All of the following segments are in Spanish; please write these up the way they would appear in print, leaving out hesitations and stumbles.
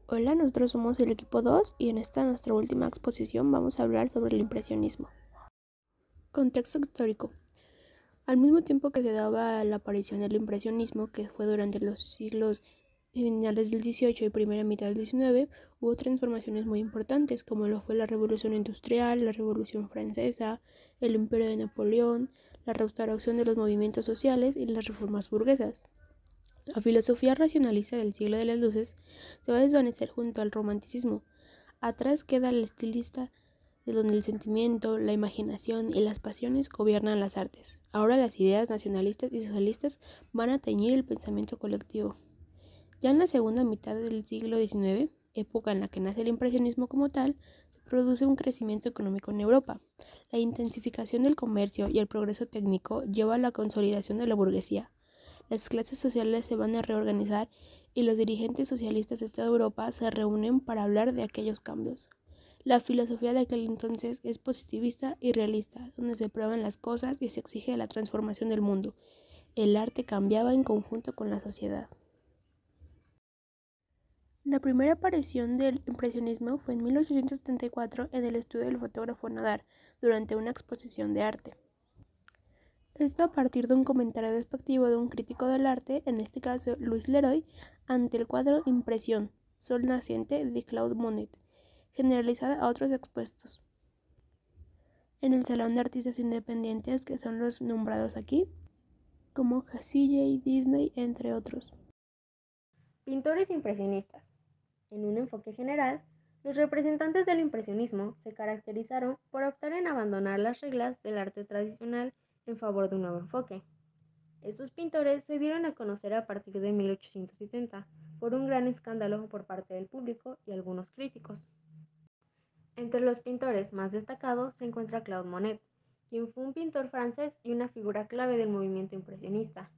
Hola, nosotros somos el equipo 2 y en esta nuestra última exposición vamos a hablar sobre el impresionismo. Contexto histórico. Al mismo tiempo que se daba la aparición del impresionismo, que fue durante los siglos finales del XVIII y primera mitad del XIX, hubo transformaciones muy importantes, como lo fue la Revolución Industrial, la Revolución Francesa, el Imperio de Napoleón, la restauración de los movimientos sociales y las reformas burguesas. La filosofía racionalista del siglo de las luces se va a desvanecer junto al romanticismo. Atrás queda el estilista, de donde el sentimiento, la imaginación y las pasiones gobiernan las artes. Ahora las ideas nacionalistas y socialistas van a teñir el pensamiento colectivo. Ya en la segunda mitad del siglo XIX, época en la que nace el impresionismo como tal, se produce un crecimiento económico en Europa. La intensificación del comercio y el progreso técnico lleva a la consolidación de la burguesía. Las clases sociales se van a reorganizar y los dirigentes socialistas de toda Europa se reúnen para hablar de aquellos cambios. La filosofía de aquel entonces es positivista y realista, donde se prueban las cosas y se exige la transformación del mundo. El arte cambiaba en conjunto con la sociedad. La primera aparición del impresionismo fue en 1874 en el estudio del fotógrafo Nadar, durante una exposición de arte. Esto a partir de un comentario despectivo de un crítico del arte, en este caso Louis Leroy, ante el cuadro Impresión, Sol naciente de Claude Monet, generalizada a otros expuestos en el Salón de Artistas Independientes, que son los nombrados aquí, como Cassidy, Disney, entre otros. Pintores impresionistas. En un enfoque general, los representantes del impresionismo se caracterizaron por optar en abandonar las reglas del arte tradicional en favor de un nuevo enfoque. Estos pintores se dieron a conocer a partir de 1870 por un gran escándalo por parte del público y algunos críticos. Entre los pintores más destacados se encuentra Claude Monet, quien fue un pintor francés y una figura clave del movimiento impresionista.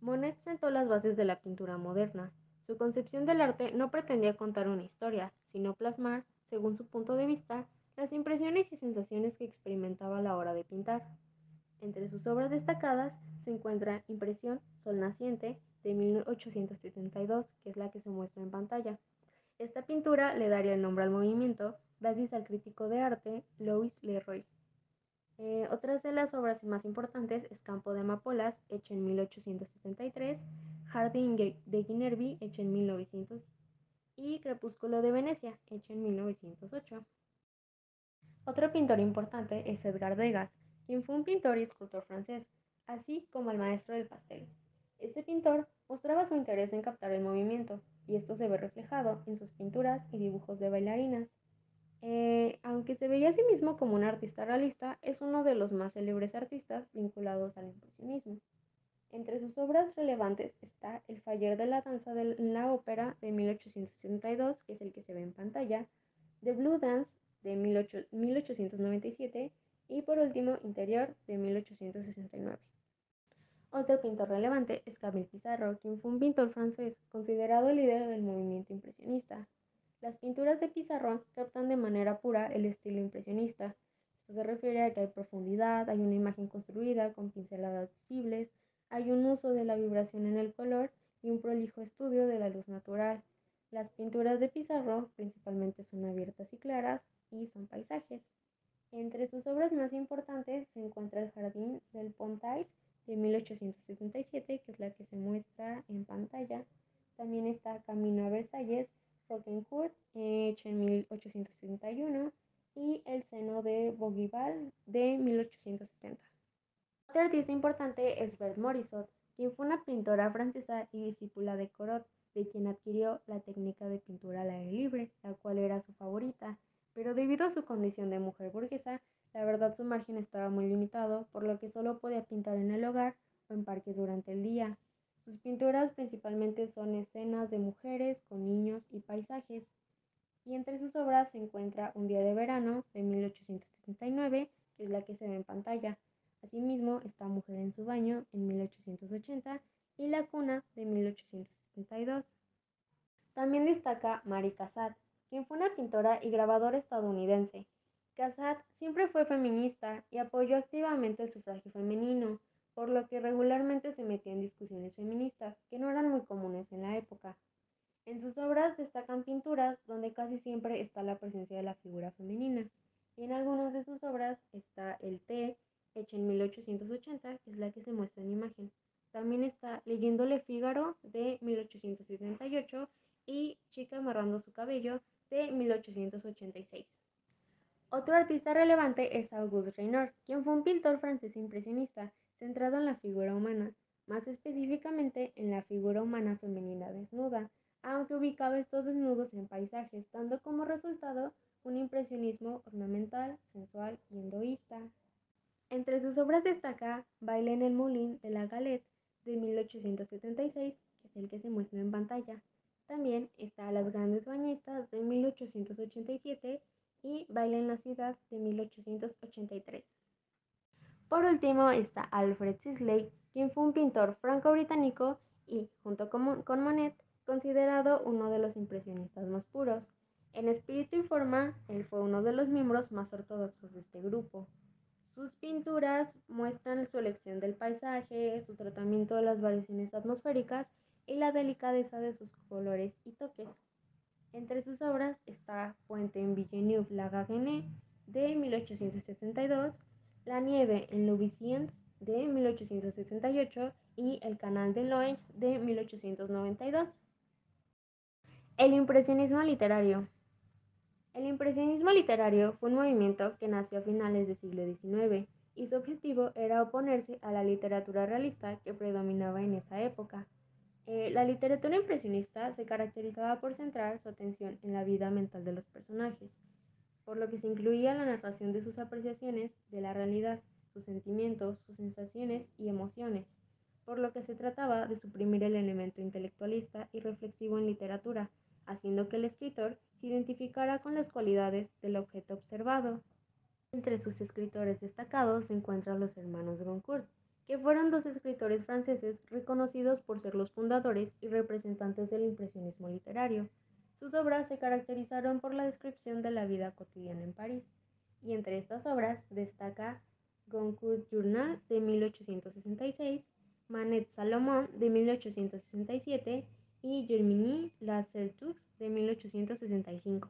Monet sentó las bases de la pintura moderna. Su concepción del arte no pretendía contar una historia, sino plasmar, según su punto de vista, las impresiones y sensaciones que experimentaba a la hora de pintar. Entre sus obras destacadas se encuentra Impresión, Sol naciente, de 1872, que es la que se muestra en pantalla. Esta pintura le daría el nombre al movimiento gracias al crítico de arte Louis Leroy. Otras de las obras más importantes es Campo de Amapolas, hecho en 1873, Jardín de Guinerby, hecho en 1900, y Crepúsculo de Venecia, hecho en 1908. Otro pintor importante es Edgar Degas, quien fue un pintor y escultor francés, así como el maestro del pastel. Este pintor mostraba su interés en captar el movimiento, y esto se ve reflejado en sus pinturas y dibujos de bailarinas. Aunque se veía a sí mismo como un artista realista, es uno de los más célebres artistas vinculados al impresionismo. Entre sus obras relevantes está El Faller de la Danza de la Ópera de 1872, que es el que se ve en pantalla, The Blue Dance de 1897 y por último Interior de 1869. Otro pintor relevante es Camille Pissarro, quien fue un pintor francés considerado el líder del movimiento impresionista. Las pinturas de Pissarro captan de manera pura el estilo impresionista. Esto se refiere a que hay profundidad, hay una imagen construida con pinceladas visibles, hay un uso de la vibración en el color y un prolijo estudio de la luz natural. Las pinturas de Pissarro principalmente son abiertas y claras y son paisajes. Entre sus obras más importantes se encuentra El Jardín del Pontais de 1877, que es la que se muestra en pantalla. También está Camino a Versalles, Roquencourt, hecho en 1871, y El seno de Bougival de 1870. Otra artista importante es Berthe Morisot, quien fue una pintora francesa y discípula de Corot, de quien adquirió la técnica de pintura al aire libre, la cual era su favorita, pero debido a su condición de mujer burguesa, la verdad su margen estaba muy limitado, por lo que solo podía pintar en el hogar o en parques durante el día. Sus pinturas principalmente son escenas de mujeres con niños y paisajes, y entre sus obras se encuentra Un día de verano de 1879, que es la que se ve en pantalla. Asimismo está Mujer en su baño en 1880 y La cuna de 1872. También destaca Marie Cassatt, quien fue una pintora y grabadora estadounidense. Cassatt siempre fue feminista y apoyó activamente el sufragio femenino, por lo que regularmente se metía en discusiones feministas que no eran muy comunes en la época. En sus obras destacan pinturas donde casi siempre está la presencia de la figura femenina. Y en algunas de sus obras está el Té, hecha en 1880, que es la que se muestra en imagen. También está Leyéndole Fígaro de 1878 y Chica amarrando su cabello de 1886. Otro artista relevante es Auguste Renoir, quien fue un pintor francés impresionista, centrado en la figura humana, más específicamente en la figura humana femenina desnuda, aunque ubicaba estos desnudos en paisajes, dando como resultado un impresionismo ornamental, sensual y endoísta. Entre sus obras destaca Baile en el Moulin de la Galette de 1876, que es el que se muestra en pantalla. También está Las Grandes Bañistas de 1887 y Baile en la Ciudad de 1883. Por último está Alfred Sisley, quien fue un pintor franco-británico y, junto con Monet, considerado uno de los impresionistas más puros. En espíritu y forma, él fue uno de los miembros más ortodoxos de este grupo. Sus pinturas muestran su elección del paisaje, su tratamiento de las variaciones atmosféricas y la delicadeza de sus colores y toques. Entre sus obras está Puente en Villeneuve-la-Garenne de 1872, La nieve en Louveciennes de 1878 y El canal de Loing de 1892. El impresionismo literario. El impresionismo literario fue un movimiento que nació a finales del siglo XIX y su objetivo era oponerse a la literatura realista que predominaba en esa época. La literatura impresionista se caracterizaba por centrar su atención en la vida mental de los personajes, por lo que se incluía la narración de sus apreciaciones de la realidad, sus sentimientos, sus sensaciones y emociones, por lo que se trataba de suprimir el elemento intelectualista y reflexivo en literatura, haciendo que el escritor se identificara con las cualidades del objeto observado. Entre sus escritores destacados se encuentran los hermanos Goncourt, que fueron dos escritores franceses reconocidos por ser los fundadores y representantes del impresionismo literario. Sus obras se caracterizaron por la descripción de la vida cotidiana en París, y entre estas obras destaca Goncourt Journal de 1866, Manet Salomon de 1867 y Germiny La Certux de 1865.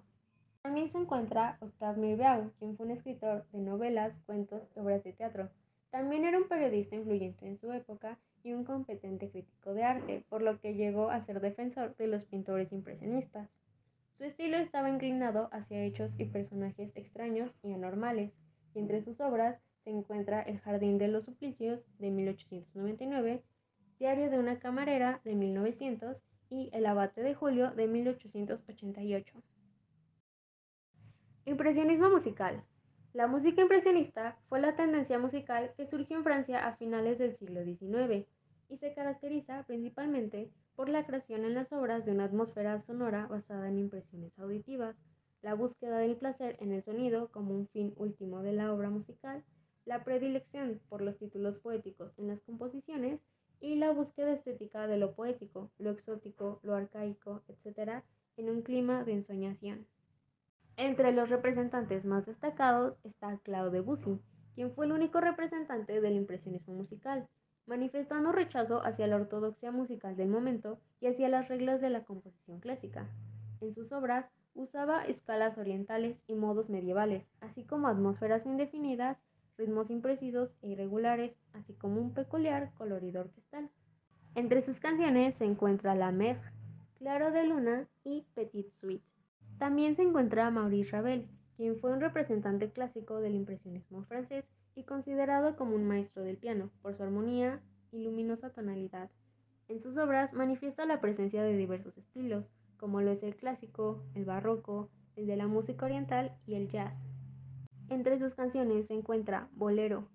También se encuentra Octave Mirbeau, quien fue un escritor de novelas, cuentos y obras de teatro. También era un periodista influyente en su época y un competente crítico de arte, por lo que llegó a ser defensor de los pintores impresionistas. Su estilo estaba inclinado hacia hechos y personajes extraños y anormales, y entre sus obras se encuentra El Jardín de los Suplicios de 1899, Diario de una camarera de 1900 y El Abate de Julio de 1888. Impresionismo musical. La música impresionista fue la tendencia musical que surgió en Francia a finales del siglo XIX y se caracteriza principalmente por la creación en las obras de una atmósfera sonora basada en impresiones auditivas, la búsqueda del placer en el sonido como un fin último de la obra musical, la predilección por los títulos poéticos en las composiciones y la búsqueda estética de lo poético, lo exótico, lo arcaico, etc., en un clima de ensoñación. Entre los representantes más destacados está Claude Debussy, quien fue el único representante del impresionismo musical, manifestando rechazo hacia la ortodoxia musical del momento y hacia las reglas de la composición clásica. En sus obras usaba escalas orientales y modos medievales, así como atmósferas indefinidas, ritmos imprecisos e irregulares, así como un peculiar colorido orquestal. Entre sus canciones se encuentra La Mer, Claro de Luna y Petite Suite. También se encuentra Maurice Ravel, quien fue un representante clásico del impresionismo francés y considerado como un maestro del piano por su armonía y luminosa tonalidad. En sus obras manifiesta la presencia de diversos estilos, como lo es el clásico, el barroco, el de la música oriental y el jazz. Entre sus canciones se encuentra Bolero,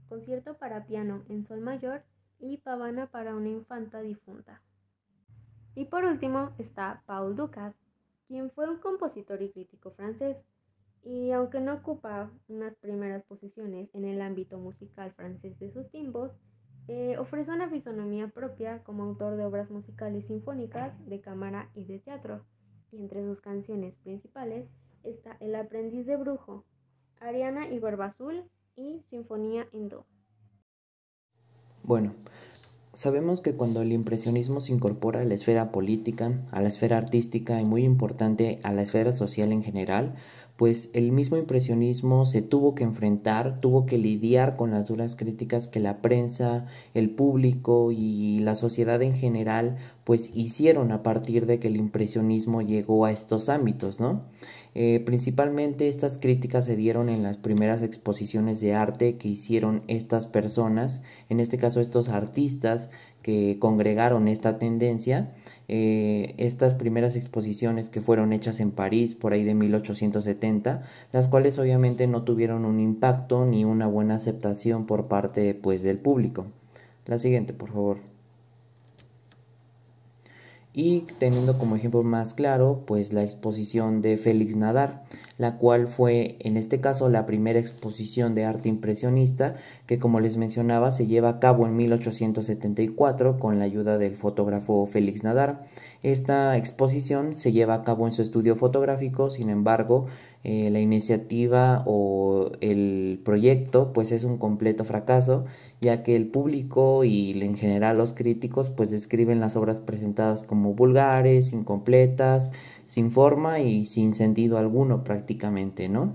Concierto para piano en sol mayor y Pavana para una infanta difunta. Y por último está Paul Dukas, quien fue un compositor y crítico francés, y aunque no ocupa unas primeras posiciones en el ámbito musical francés de sus tiempos, ofrece una fisonomía propia como autor de obras musicales sinfónicas, de cámara y de teatro, y entre sus canciones principales está El aprendiz de brujo, Ariana y Barba Azul y Sinfonía en Do. Bueno, Sabemos que cuando el impresionismo se incorpora a la esfera política, a la esfera artística y muy importante a la esfera social en general, pues el mismo impresionismo se tuvo que enfrentar, tuvo que lidiar con las duras críticas que la prensa, el público y la sociedad en general pues hicieron a partir de que el impresionismo llegó a estos ámbitos, ¿no? Principalmente estas críticas se dieron en las primeras exposiciones de arte que hicieron estas personas, en este caso estos artistas que congregaron esta tendencia. Estas primeras exposiciones que fueron hechas en París por ahí de 1870, las cuales obviamente no tuvieron un impacto ni una buena aceptación por parte pues del público. La siguiente, por favor. Y teniendo como ejemplo más claro pues la exposición de Félix Nadar, la cual fue en este caso la primera exposición de arte impresionista que, como les mencionaba, se lleva a cabo en 1874 con la ayuda del fotógrafo Félix Nadar. Esta exposición se lleva a cabo en su estudio fotográfico, sin embargo la iniciativa o el proyecto pues es un completo fracaso, ya que el público y en general los críticos pues describen las obras presentadas como vulgares, incompletas, sin forma y sin sentido alguno prácticamente, ¿no?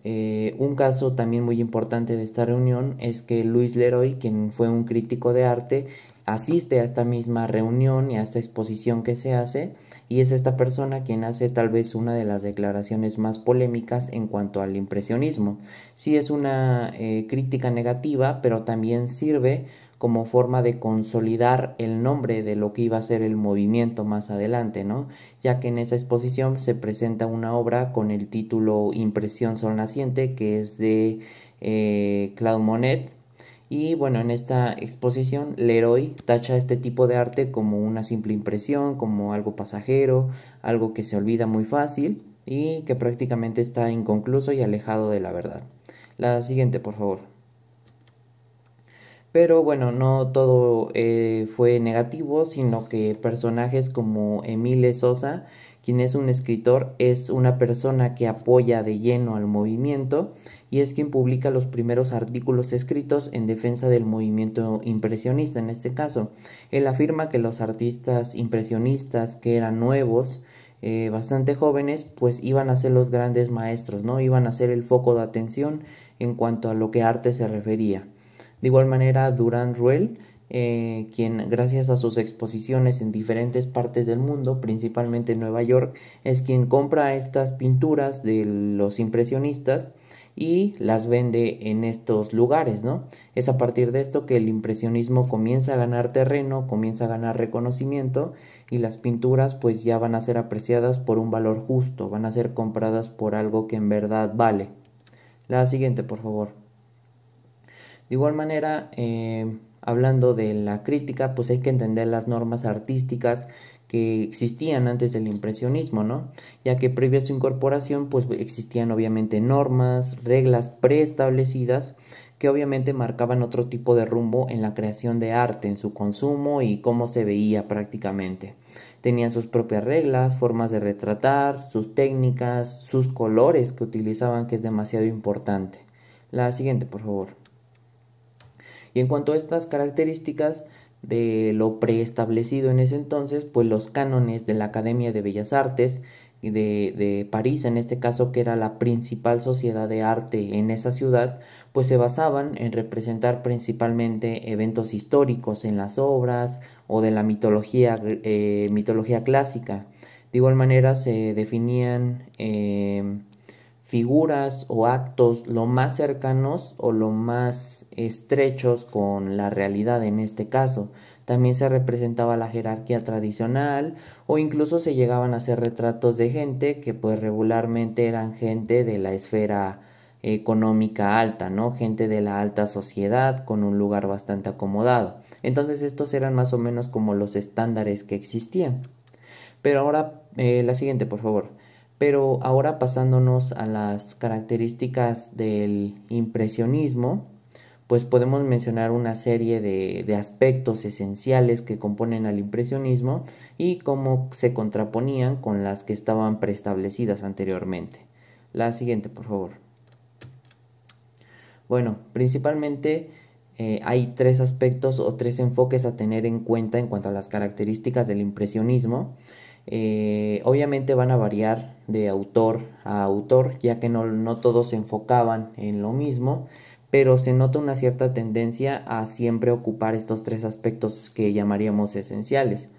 Un caso también muy importante de esta reunión es que Louis Leroy, quien fue un crítico de arte, asiste a esta misma reunión y a esta exposición que se hace, y es esta persona quien hace tal vez una de las declaraciones más polémicas en cuanto al impresionismo. Sí es una crítica negativa, pero también sirve como forma de consolidar el nombre de lo que iba a ser el movimiento más adelante, ¿no? Ya que en esa exposición se presenta una obra con el título Impresión Sol Naciente, que es de Claude Monet. Y bueno, en esta exposición Leroy tacha este tipo de arte como una simple impresión, como algo pasajero, algo que se olvida muy fácil y que prácticamente está inconcluso y alejado de la verdad. La siguiente, por favor. Pero bueno, no todo fue negativo, sino que personajes como Emile Sosa, quien es un escritor, es una persona que apoya de lleno al movimiento y es quien publica los primeros artículos escritos en defensa del movimiento impresionista. En este caso, él afirma que los artistas impresionistas que eran nuevos, bastante jóvenes, pues iban a ser los grandes maestros, ¿no? Iban a ser el foco de atención en cuanto a lo que arte se refería. De igual manera, Durand Ruel, quien gracias a sus exposiciones en diferentes partes del mundo, principalmente en Nueva York, es quien compra estas pinturas de los impresionistas y las vende en estos lugares, ¿no? Es a partir de esto que el impresionismo comienza a ganar terreno, comienza a ganar reconocimiento y las pinturas pues ya van a ser apreciadas por un valor justo, van a ser compradas por algo que en verdad vale. La siguiente, por favor. De igual manera, hablando de la crítica, pues hay que entender las normas artísticas que existían antes del impresionismo, ¿no? Ya que previo a su incorporación, pues existían obviamente normas, reglas preestablecidas que obviamente marcaban otro tipo de rumbo en la creación de arte, en su consumo y cómo se veía prácticamente. Tenían sus propias reglas, formas de retratar, sus técnicas, sus colores que utilizaban, que es demasiado importante. La siguiente, por favor. Y en cuanto a estas características de lo preestablecido en ese entonces, pues los cánones de la Academia de Bellas Artes de París, en este caso, que era la principal sociedad de arte en esa ciudad, pues se basaban en representar principalmente eventos históricos en las obras o de la mitología clásica. De igual manera se definían figuras o actos lo más cercanos o lo más estrechos con la realidad en este caso. También se representaba la jerarquía tradicional o incluso se llegaban a hacer retratos de gente que pues regularmente eran gente de la esfera económica alta, ¿no? Gente de la alta sociedad con un lugar bastante acomodado. Entonces estos eran más o menos como los estándares que existían. Pero ahora, la siguiente, por favor. Pero ahora pasándonos a las características del impresionismo, pues podemos mencionar una serie de aspectos esenciales que componen al impresionismo y cómo se contraponían con las que estaban preestablecidas anteriormente. La siguiente, por favor. Bueno, principalmente hay tres aspectos o tres enfoques a tener en cuenta en cuanto a las características del impresionismo. Obviamente van a variar de autor a autor, ya que no todos se enfocaban en lo mismo, pero se nota una cierta tendencia a siempre ocupar estos tres aspectos que llamaríamos esenciales.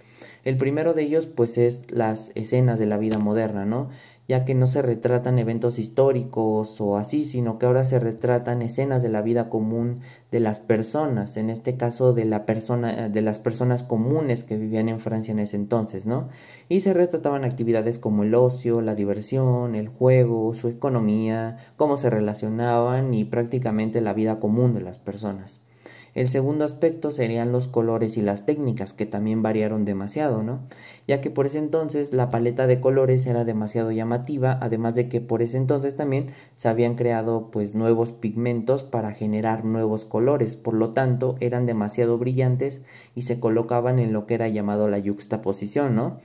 El primero de ellos pues es las escenas de la vida moderna, ¿no? Ya que no se retratan eventos históricos o así, sino que ahora se retratan escenas de la vida común de las personas, en este caso de las personas comunes que vivían en Francia en ese entonces, ¿no? Y se retrataban actividades como el ocio, la diversión, el juego, su economía, cómo se relacionaban y prácticamente la vida común de las personas. El segundo aspecto serían los colores y las técnicas, que también variaron demasiado, ¿no? Ya que por ese entonces la paleta de colores era demasiado llamativa, además de que por ese entonces también se habían creado pues nuevos pigmentos para generar nuevos colores, por lo tanto eran demasiado brillantes y se colocaban en lo que era llamado la yuxtaposición, ¿no?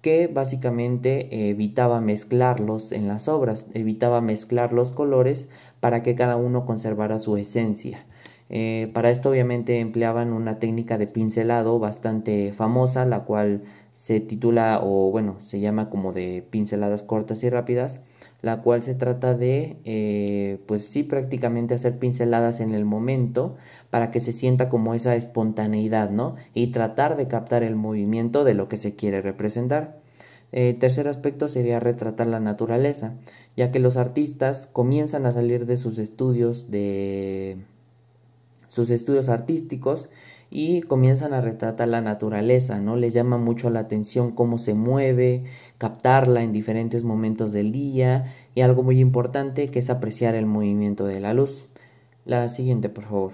Que básicamente evitaba mezclarlos en las obras, evitaba mezclar los colores para que cada uno conservara su esencia. Para esto obviamente empleaban una técnica de pincelado bastante famosa, la cual se titula o bueno, se llama como de pinceladas cortas y rápidas, la cual se trata de pues sí, prácticamente hacer pinceladas en el momento para que se sienta como esa espontaneidad, ¿no? Y tratar de captar el movimiento de lo que se quiere representar. Tercer aspecto sería retratar la naturaleza, ya que los artistas comienzan a salir de sus estudios artísticos y comienzan a retratar la naturaleza, ¿no? Les llama mucho la atención cómo se mueve, captarla en diferentes momentos del día y algo muy importante que es apreciar el movimiento de la luz. La siguiente, por favor.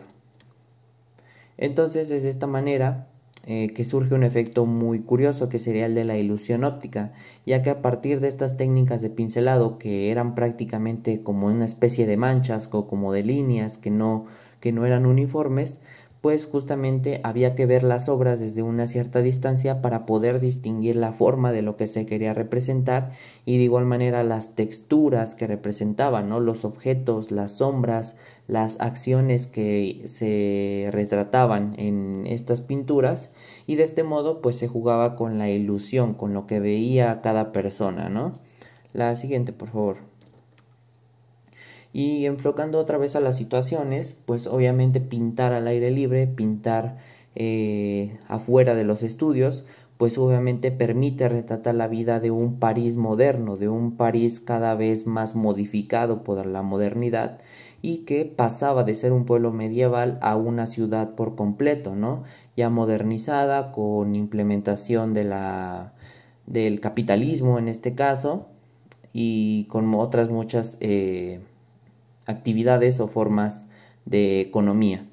Entonces es de esta manera que surge un efecto muy curioso que sería el de la ilusión óptica, ya que a partir de estas técnicas de pincelado que eran prácticamente como una especie de manchas o como de líneas que no eran uniformes, pues justamente había que ver las obras desde una cierta distancia para poder distinguir la forma de lo que se quería representar y de igual manera las texturas que representaban, ¿no? Los objetos, las sombras, las acciones que se retrataban en estas pinturas y de este modo pues se jugaba con la ilusión, con lo que veía cada persona, ¿no? La siguiente, por favor. Y enfocando otra vez a las situaciones, pues obviamente pintar al aire libre, pintar afuera de los estudios, pues obviamente permite retratar la vida de un París moderno, de un París cada vez más modificado por la modernidad y que pasaba de ser un pueblo medieval a una ciudad por completo, ¿no? Ya modernizada, con implementación del capitalismo en este caso y con otras muchas actividades o formas de economía.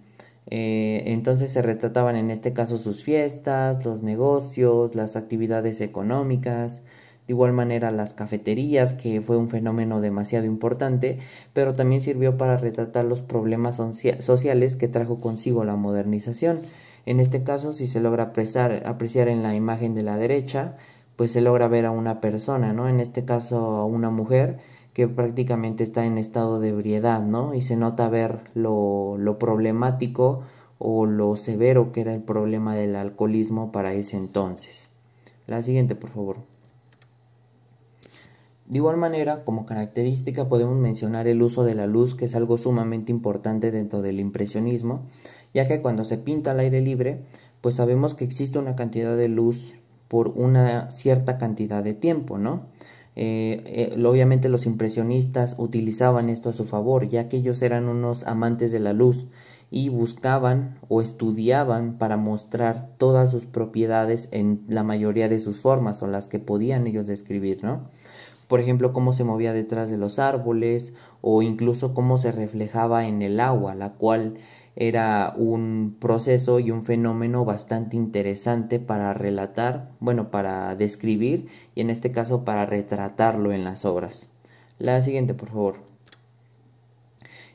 Entonces se retrataban en este caso sus fiestas, los negocios, las actividades económicas, de igual manera las cafeterías, que fue un fenómeno demasiado importante, pero también sirvió para retratar los problemas sociales que trajo consigo la modernización. En este caso, si se logra apreciar en la imagen de la derecha, pues se logra ver a una persona, ¿no? En este caso a una mujer que prácticamente está en estado de ebriedad, ¿no? Y se nota ver lo problemático o lo severo que era el problema del alcoholismo para ese entonces. La siguiente, por favor. De igual manera, como característica podemos mencionar el uso de la luz, que es algo sumamente importante dentro del impresionismo, ya que cuando se pinta al aire libre, pues sabemos que existe una cantidad de luz por una cierta cantidad de tiempo, ¿no? Obviamente los impresionistas utilizaban esto a su favor, ya que ellos eran unos amantes de la luz y buscaban o estudiaban para mostrar todas sus propiedades en la mayoría de sus formas o las que podían ellos describir, ¿no? Por ejemplo, cómo se movía detrás de los árboles o incluso cómo se reflejaba en el agua, la cual era un proceso y un fenómeno bastante interesante para relatar, bueno, para describir y en este caso para retratarlo en las obras. La siguiente, por favor.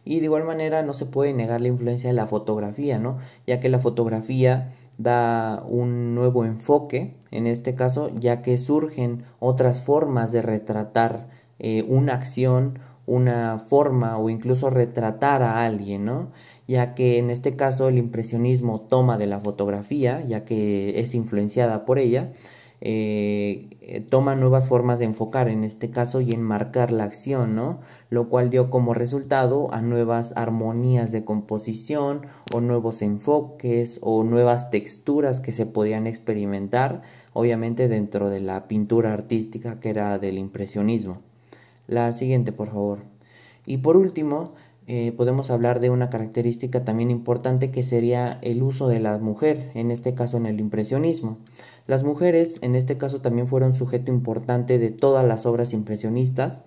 Y de igual manera no se puede negar la influencia de la fotografía, ¿no? Ya que la fotografía da un nuevo enfoque, en este caso, ya que surgen otras formas de retratar una acción, una forma o incluso retratar a alguien, ¿no? ya que en este caso el impresionismo toma de la fotografía, ya que es influenciada por ella, toma nuevas formas de enfocar en este caso y enmarcar la acción, ¿no? Lo cual dio como resultado a nuevas armonías de composición o nuevos enfoques o nuevas texturas que se podían experimentar, obviamente dentro de la pintura artística que era del impresionismo. La siguiente, por favor. Y por último, podemos hablar de una característica también importante que sería el uso de la mujer, en este caso en el impresionismo. Las mujeres en este caso también fueron sujeto importante de todas las obras impresionistas,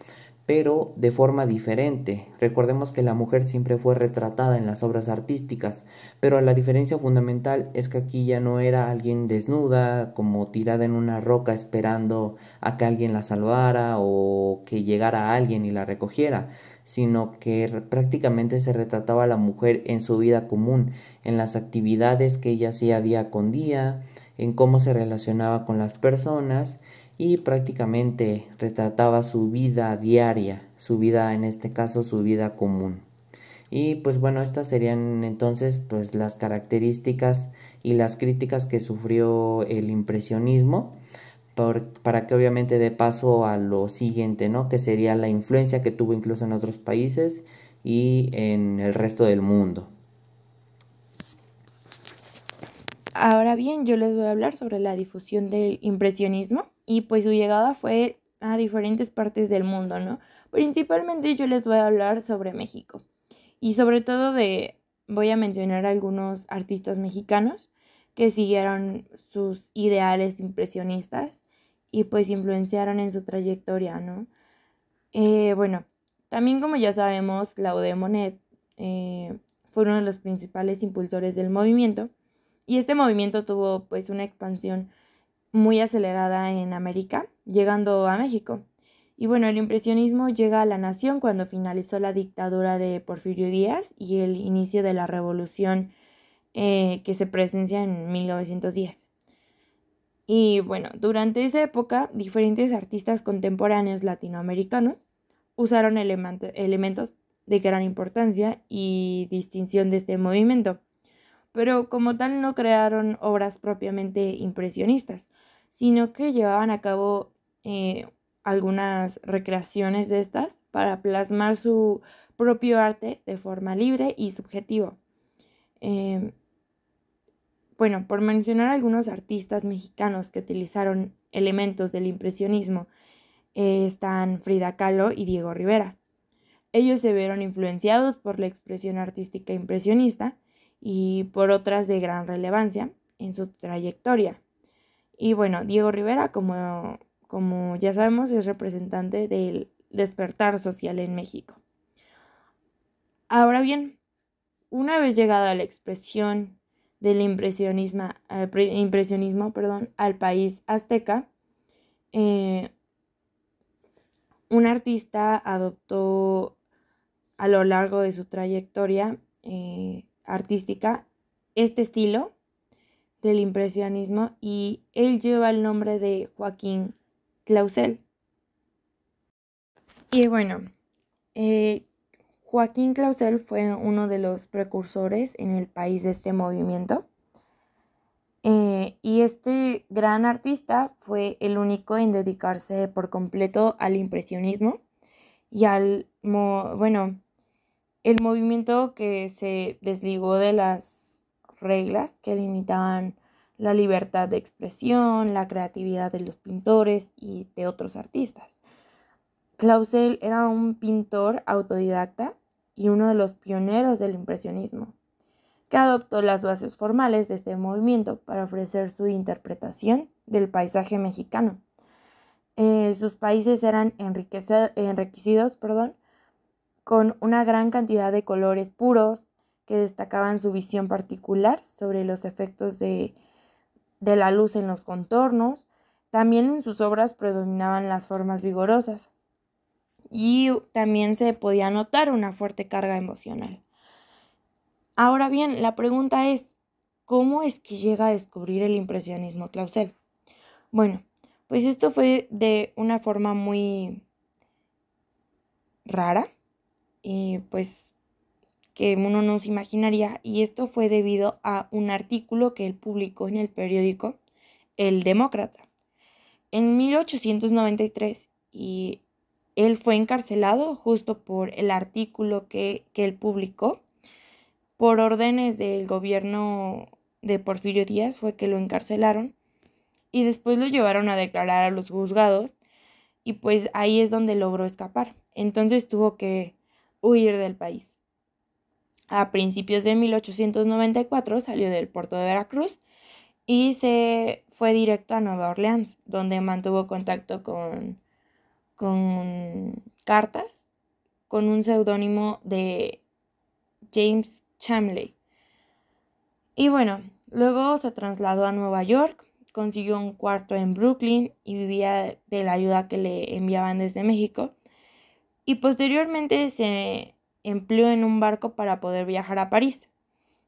pero de forma diferente. Recordemos que la mujer siempre fue retratada en las obras artísticas, pero la diferencia fundamental es que aquí ya no era alguien desnuda, como tirada en una roca esperando a que alguien la salvara o que llegara alguien y la recogiera, sino que prácticamente se retrataba a la mujer en su vida común, en las actividades que ella hacía día con día, en cómo se relacionaba con las personas y prácticamente retrataba su vida diaria, su vida, en este caso su vida común. Y pues bueno, estas serían entonces pues las características y las críticas que sufrió el impresionismo, para que obviamente dé paso a lo siguiente, ¿no? Que sería la influencia que tuvo incluso en otros países y en el resto del mundo. Ahora bien, yo les voy a hablar sobre la difusión del impresionismo y pues su llegada fue a diferentes partes del mundo, ¿no? Principalmente yo les voy a hablar sobre México y sobre todo voy a mencionar algunos artistas mexicanos que siguieron sus ideales impresionistas y pues influenciaron en su trayectoria, ¿no? Bueno, también como ya sabemos, Claude Monet fue uno de los principales impulsores del movimiento. Y este movimiento tuvo pues una expansión muy acelerada en América, llegando a México. Y bueno, el impresionismo llega a la nación cuando finalizó la dictadura de Porfirio Díaz y el inicio de la revolución que se presencia en 1910. Y bueno, durante esa época, diferentes artistas contemporáneos latinoamericanos usaron elementos de gran importancia y distinción de este movimiento, pero como tal no crearon obras propiamente impresionistas, sino que llevaban a cabo algunas recreaciones de estas para plasmar su propio arte de forma libre y subjetiva. Bueno, por mencionar algunos artistas mexicanos que utilizaron elementos del impresionismo, están Frida Kahlo y Diego Rivera. Ellos se vieron influenciados por la expresión artística impresionista y por otras de gran relevancia en su trayectoria. Y bueno, Diego Rivera, como ya sabemos, es representante del despertar social en México. Ahora bien, una vez llegada la expresión del impresionismo, al país azteca, un artista adoptó a lo largo de su trayectoria artística este estilo del impresionismo y él lleva el nombre de Joaquín Clausel. Y bueno, Joaquín Clausel fue uno de los precursores en el país de este movimiento. Y este gran artista fue el único en dedicarse por completo al impresionismo y el movimiento que se desligó de las reglas que limitaban la libertad de expresión, la creatividad de los pintores y de otros artistas. Clausel era un pintor autodidacta y uno de los pioneros del impresionismo, que adoptó las bases formales de este movimiento para ofrecer su interpretación del paisaje mexicano. Sus países eran enriquecidos con una gran cantidad de colores puros que destacaban su visión particular sobre los efectos de la luz en los contornos. También en sus obras predominaban las formas vigorosas y también se podía notar una fuerte carga emocional. Ahora bien, la pregunta es, ¿cómo es que llega a descubrir el impresionismo Clausel? Bueno, pues esto fue de una forma muy rara y pues que uno no se imaginaría, y esto fue debido a un artículo que él publicó en el periódico El Demócrata en 1893, y él fue encarcelado justo por el artículo que él publicó. Por órdenes del gobierno de Porfirio Díaz fue que lo encarcelaron y después lo llevaron a declarar a los juzgados, y pues ahí es donde logró escapar. Entonces tuvo que huir del país. A principios de 1894 salió del puerto de Veracruz y se fue directo a Nueva Orleans, donde mantuvo contacto con cartas con un seudónimo de James Chamley. Y bueno, luego se trasladó a Nueva York, consiguió un cuarto en Brooklyn y vivía de la ayuda que le enviaban desde México. Y posteriormente se empleó en un barco para poder viajar a París.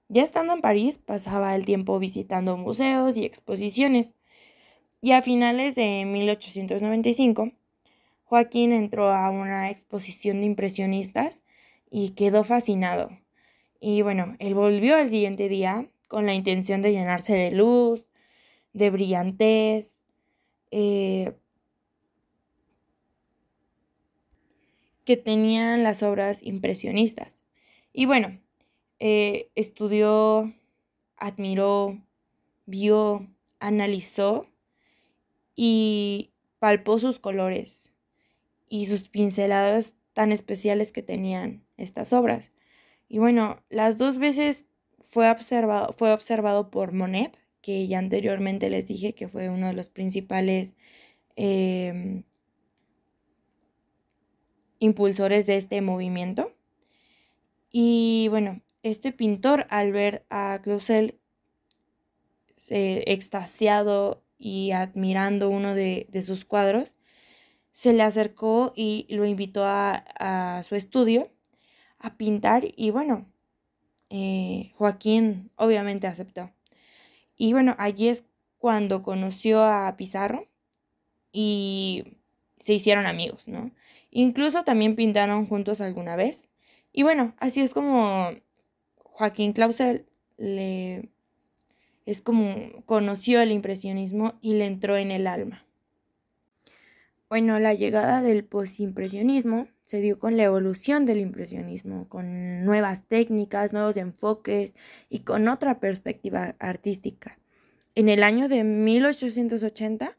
Ya estando en París, pasaba el tiempo visitando museos y exposiciones. Y a finales de 1895, Joaquín entró a una exposición de impresionistas y quedó fascinado. Y bueno, él volvió al siguiente día con la intención de llenarse de luz, de brillantez, que tenían las obras impresionistas. Y bueno, estudió, admiró, vio, analizó y palpó sus colores y sus pinceladas tan especiales que tenían estas obras. Y bueno, las dos veces fue observado por Monet, que ya anteriormente les dije que fue uno de los principales impulsores de este movimiento. Y bueno, este pintor, al ver a Clausel extasiado y admirando uno de sus cuadros, se le acercó y lo invitó a su estudio a pintar, y bueno, Joaquín obviamente aceptó. Y bueno, allí es cuando conoció a Pizarro y se hicieron amigos, ¿no? Incluso también pintaron juntos alguna vez. Y bueno, así es como Joaquín Clausel es como conoció el impresionismo y le entró en el alma. Bueno, la llegada del postimpresionismo se dio con la evolución del impresionismo, con nuevas técnicas, nuevos enfoques y con otra perspectiva artística. En el año de 1880,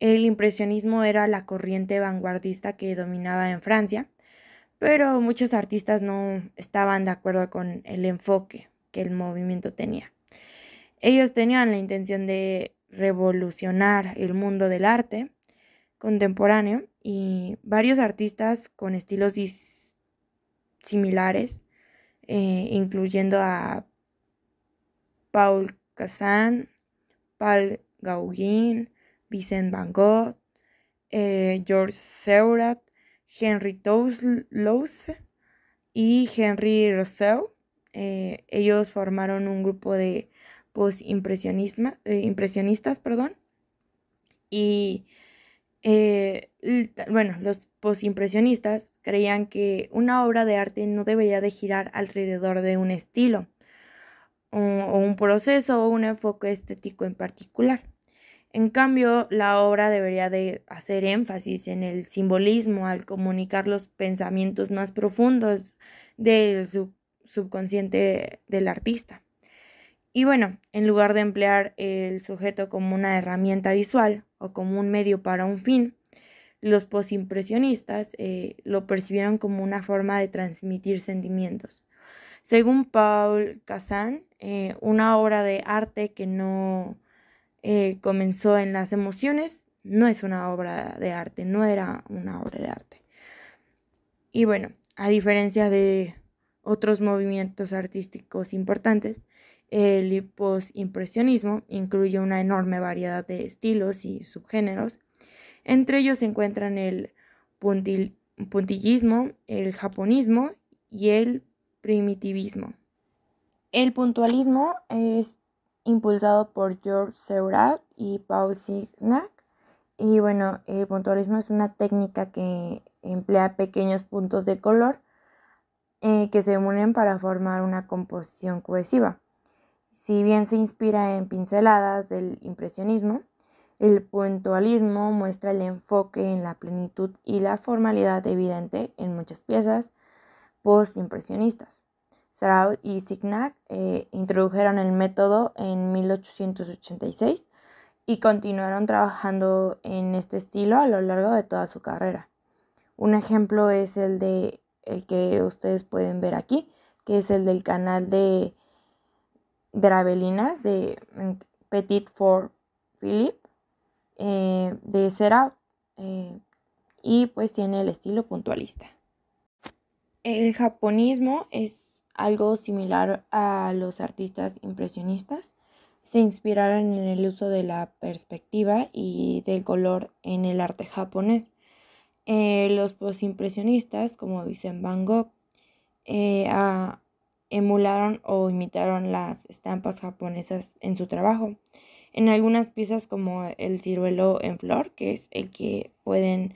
el impresionismo era la corriente vanguardista que dominaba en Francia, pero muchos artistas no estaban de acuerdo con el enfoque que el movimiento tenía. Ellos tenían la intención de revolucionar el mundo del arte contemporáneo, y varios artistas con estilos similares, incluyendo a Paul Cézanne, Paul Gauguin, Vincent van Gogh, Georges Seurat, Henri Toulouse y Henri Rousseau. Ellos formaron un grupo de impresionistas, y bueno, los postimpresionistas creían que una obra de arte no debería de girar alrededor de un estilo o un proceso o un enfoque estético en particular. En cambio, la obra debería de hacer énfasis en el simbolismo al comunicar los pensamientos más profundos del subconsciente del artista. Y bueno, en lugar de emplear el sujeto como una herramienta visual o como un medio para un fin, los postimpresionistas lo percibieron como una forma de transmitir sentimientos. Según Paul Cézanne, una obra de arte que no comenzó en las emociones no es una obra de arte, no era una obra de arte. Y bueno, a diferencia de otros movimientos artísticos importantes, el postimpresionismo incluye una enorme variedad de estilos y subgéneros. Entre ellos se encuentran el puntillismo, el japonismo y el primitivismo. El puntualismo es impulsado por Georges Seurat y Paul Signac. Y bueno, el puntualismo es una técnica que emplea pequeños puntos de color que se unen para formar una composición cohesiva. Si bien se inspira en pinceladas del impresionismo, el puntualismo muestra el enfoque en la plenitud y la formalidad evidente en muchas piezas postimpresionistas. Seurat y Signac introdujeron el método en 1886 y continuaron trabajando en este estilo a lo largo de toda su carrera. Un ejemplo es el que ustedes pueden ver aquí, que es el del canal de Gravelinas de Petit Fort Philippe de Seurat y pues tiene el estilo puntualista. El japonismo es algo similar a los artistas impresionistas. Se inspiraron en el uso de la perspectiva y del color en el arte japonés. Los postimpresionistas, como Vincent Van Gogh, emularon o imitaron las estampas japonesas en su trabajo. En algunas piezas como el ciruelo en flor, que es el que pueden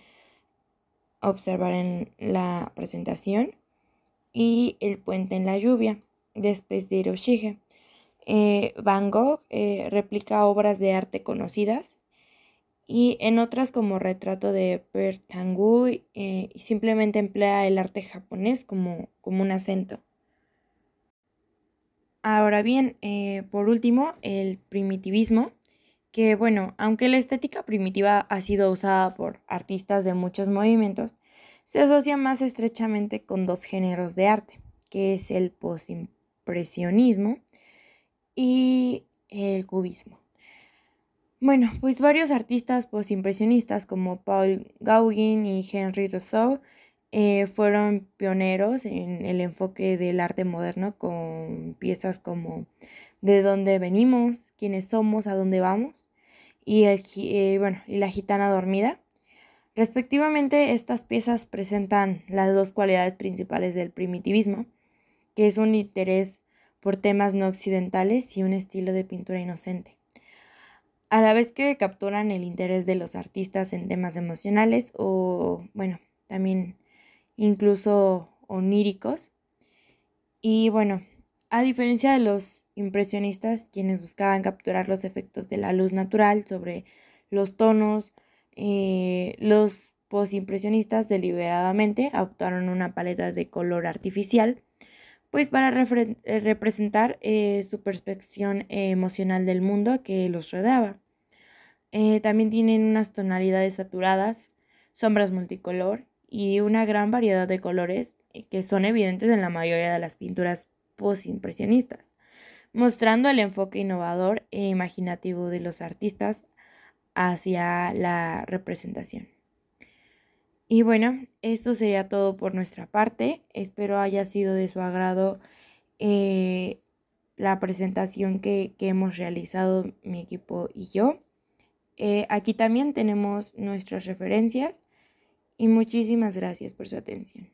observar en la presentación, y el puente en la lluvia, después de Hiroshige. Van Gogh replica obras de arte conocidas y en otras como retrato de Père Tanguy simplemente emplea el arte japonés como un acento. Ahora bien, por último, el primitivismo, que bueno, aunque la estética primitiva ha sido usada por artistas de muchos movimientos, se asocia más estrechamente con dos géneros de arte, que es el postimpresionismo y el cubismo. Bueno, pues varios artistas postimpresionistas como Paul Gauguin y Henri Rousseau fueron pioneros en el enfoque del arte moderno con piezas como ¿De dónde venimos?, ¿Quiénes somos?, ¿A dónde vamos?, y La gitana dormida. Respectivamente, estas piezas presentan las dos cualidades principales del primitivismo, que es un interés por temas no occidentales y un estilo de pintura inocente, a la vez que capturan el interés de los artistas en temas emocionales o, bueno, también incluso oníricos. Y bueno, a diferencia de los impresionistas, quienes buscaban capturar los efectos de la luz natural sobre los tonos, los postimpresionistas deliberadamente adoptaron una paleta de color artificial, pues para representar su percepción emocional del mundo que los rodeaba. También tienen unas tonalidades saturadas, sombras multicolor y una gran variedad de colores que son evidentes en la mayoría de las pinturas postimpresionistas, mostrando el enfoque innovador e imaginativo de los artistas hacia la representación. Y bueno, esto sería todo por nuestra parte. Espero haya sido de su agrado la presentación que hemos realizado mi equipo y yo. Aquí también tenemos nuestras referencias y muchísimas gracias por su atención.